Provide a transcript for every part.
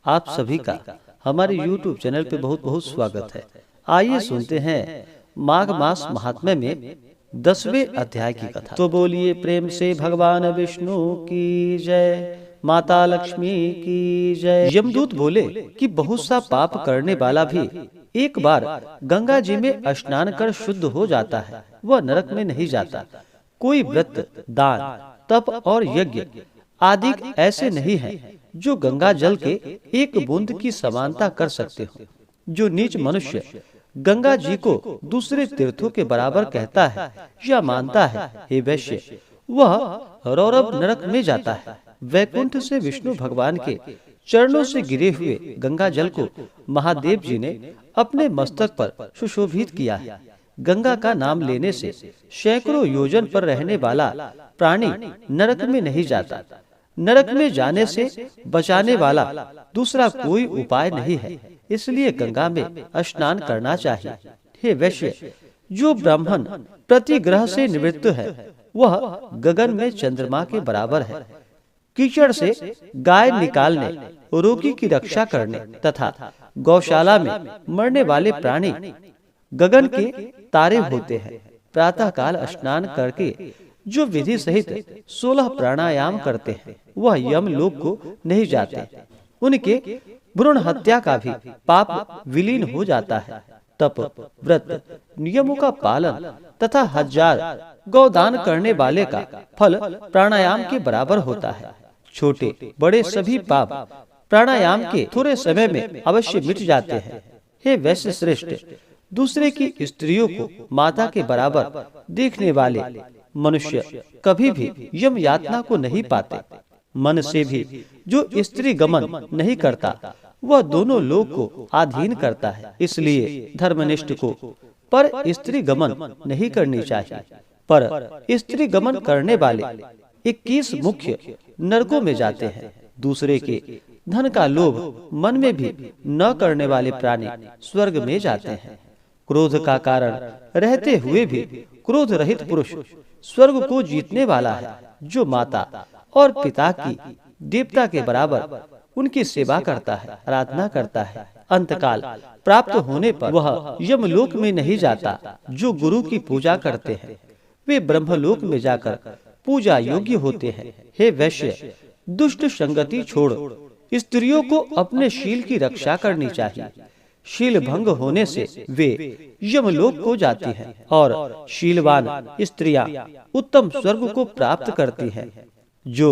आप सभी का हमारे YouTube चैनल पे बहुत बहुत स्वागत है। आइए सुनते हैं माघ मास महात्म्य में 10वें अध्याय की कथा। तो बोलिए प्रेम से भगवान विष्णु की जय, माता लक्ष्मी की जय। यमदूत बोले कि बहुत सा पाप करने वाला भी एक बार गंगा जी में स्नान कर शुद्ध हो जाता है, वह नरक में नहीं जाता। कोई व्रत, दान, तप और यज्ञ आदि ऐसे नहीं हैं जो गंगा जल के एक बूंद की समानता कर सकते हो। जो नीच मनुष्य गंगा जी को दूसरे तीर्थों के बराबर कहता है या मानता है, हे वैश्य, वह रौरव नरक में जाता है। वैकुंठ से विष्णु भगवान के चरणों से गिरे हुए गंगा जल को महादेव जी ने अपने मस्तक पर सुशोभित किया है। गंगा का नाम लेने से सैकड़ों योजन पर रहने वाला प्राणी नरक में नहीं जाता। नरक में जाने से बचाने वाला दूसरा कोई उपाय नहीं है, इसलिए गंगा में स्नान करना चाहिए। हे वैश्य, जो ब्राह्मण प्रति ग्रह से निवृत्त है, वह गगन में चंद्रमा के बराबर है। कीचड़ से गाय निकालने, रोगी की रक्षा करने तथा गौशाला में मरने वाले प्राणी गगन के तारे होते हैं। प्रातः काल स्नान करके जो विधि सहित 16 प्राणायाम करते हैं, वह यमलोक को नहीं जाते। उनके भ्रूण हत्या का भी पाप विलीन हो जाता है। तप, व्रत, नियमों का पालन तथा 1000 गौदान करने वाले का फल प्राणायाम के बराबर होता है। छोटे बड़े सभी पाप प्राणायाम के थोड़े समय में अवश्य मिट जाते हैं। हे वैश्य श्रेष्ठ, दूसरे की स्त्रियों को माता के बराबर देखने वाले मनुष्य कभी भी यम यातना को नहीं पाते। मन से भी जो स्त्री गमन नहीं करता, वह दोनों लोक को अधीन करता है। इसलिए धर्मनिष्ठ को पर स्त्री गमन नहीं करनी चाहिए। पर स्त्री गमन करने वाले 21 मुख्य नरकों में जाते हैं। दूसरे के धन का लोभ मन में भी न करने वाले प्राणी स्वर्ग में जाते हैं। क्रोध का कारण रहते हुए भी क्रोध रहित पुरुष स्वर्ग को जीतने वाला है। जो माता और पिता की देवता के बराबर उनकी सेवा करता है, आराधना करता है, अंतकाल प्राप्त होने पर वह यमलोक में नहीं जाता। जो गुरु की पूजा करते हैं, वे ब्रह्मलोक में जाकर पूजा योग्य होते हैं। हे वैश्य, दुष्ट संगति छोड़ स्त्रियों को अपने शील की रक्षा करनी चाहिए। शील भंग होने से वे यमलोक को जाती हैं और शीलवान स्त्रियां उत्तम स्वर्ग को प्राप्त करती हैं। जो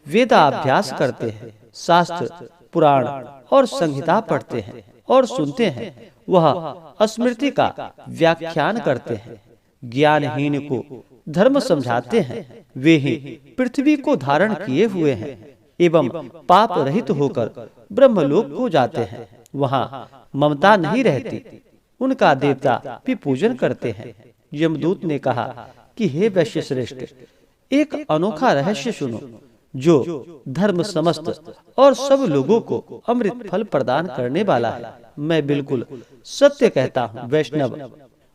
वेदाभ्यास करते हैं, शास्त्र, पुराण और संहिता पढ़ते हैं और सुनते हैं, वह स्मृति का व्याख्यान करते हैं। ज्ञानहीन को धर्म समझाते हैं, वे ही पृथ्वी को धारण किए हुए हैं एवं पाप रहित होकर ब्रह्मलोक को जाते हैं। वहाँ ममता नहीं रहती, उनका देवता भी पूजन करते हैं। यमदूत ने कहा कि हे वैश्य श्रेष्ठ, एक अनोखा रहस्य सुनो, जो धर्म समस्त और सब लोगों को अमृत फल प्रदान करने वाला है। मैं बिल्कुल सत्य कहता हूँ। वैष्णव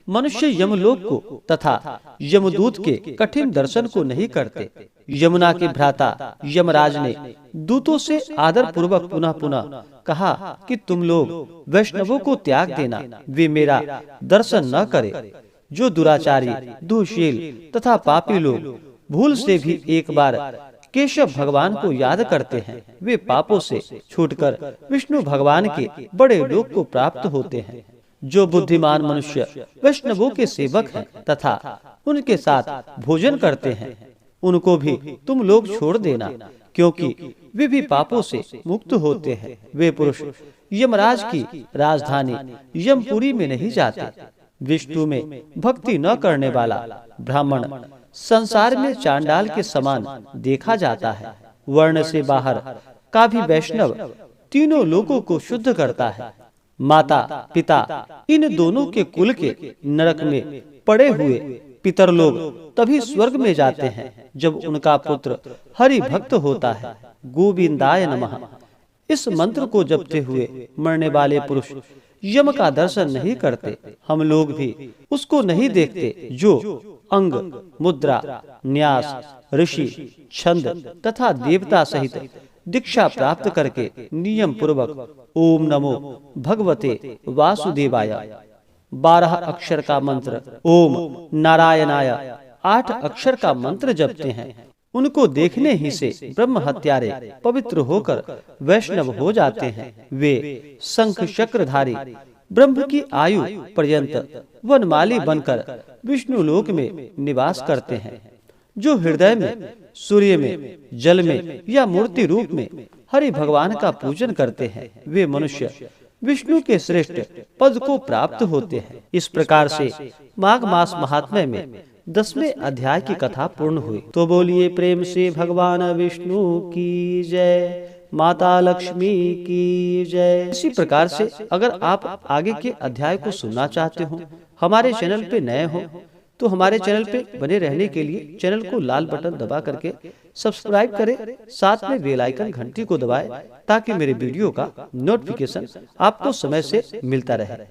मनुष्य यमलोक को तथा यमदूत के कठिन दर्शन को नहीं करते। यमुना के भ्राता यमराज ने दूतों से आदर पूर्वक पुनः पुनः कहा कि तुम लोग वैष्णवों को त्याग देना, वे मेरा दर्शन न करें। जो दुराचारी, दुःशील तथा पापी लोग भूल से भी एक बार केशव भगवान को याद करते हैं, वे पापों से छूटकर विष्णु भगवान के बड़े लोक को प्राप्त होते हैं। जो बुद्धिमान मनुष्य वैष्णवों के सेवक हैं तथा उनके साथ भोजन करते हैं, उनको भी तुम लोग छोड़ देना, क्योंकि वे भी पापों से मुक्त होते हैं। वे पुरुष यमराज की राजधानी यमपुरी में नहीं जाते। विष्णु में भक्ति न करने वाला ब्राह्मण संसार में चांडाल के समान देखा जाता है। वर्ण से बाहर का भी वैष्णव तीनों लोगों को शुद्ध करता है। माता पिता इन दोनों के कुल के नरक में पड़े हुए पितर लोग तभी स्वर्ग में जाते हैं जब उनका पुत्र हरि भक्त होता है। गोविंदाय नमः। इस मंत्र को जपते हुए मरने वाले पुरुष यम का दर्शन नहीं करते। हम लोग भी उसको नहीं देखते जो अंग, मुद्रा, न्यास, ऋषि, छंद तथा देवता सहित दीक्षा प्राप्त करके नियम पूर्वक ओम नमो भगवते वासुदेवाय 12 अक्षर का मंत्र ओम नारायणाय 8 अक्षर का मंत्र जपते हैं, उनको देखने ही से ब्रह्म हत्यारे पवित्र होकर वैष्णव हो जाते हैं। वे शंख चक्रधारी ब्रह्म की आयु पर्यंत वनमाली बनकर विष्णु लोक में निवास करते हैं। जो हृदय में, सूर्य में, जल में या मूर्ति रूप में हरि भगवान का पूजन करते हैं, वे मनुष्य विष्णु के श्रेष्ठ पद को प्राप्त होते हैं। इस प्रकार से माघ मास महात्म्य में 10वें अध्याय की कथा पूर्ण हुई। तो बोलिए प्रेम से भगवान विष्णु की जय, माता लक्ष्मी की जय। इसी प्रकार से अगर आप आगे के अध्याय को सुनना चाहते हो, हमारे चैनल पे नए हो, तो हमारे चैनल पे बने रहने के लिए चैनल को लाल बटन दबा करके सब्सक्राइब करें, साथ में बेल आइकन घंटी को दबाएं ताकि मेरे वीडियो का नोटिफिकेशन आपको समय से मिलता रहे।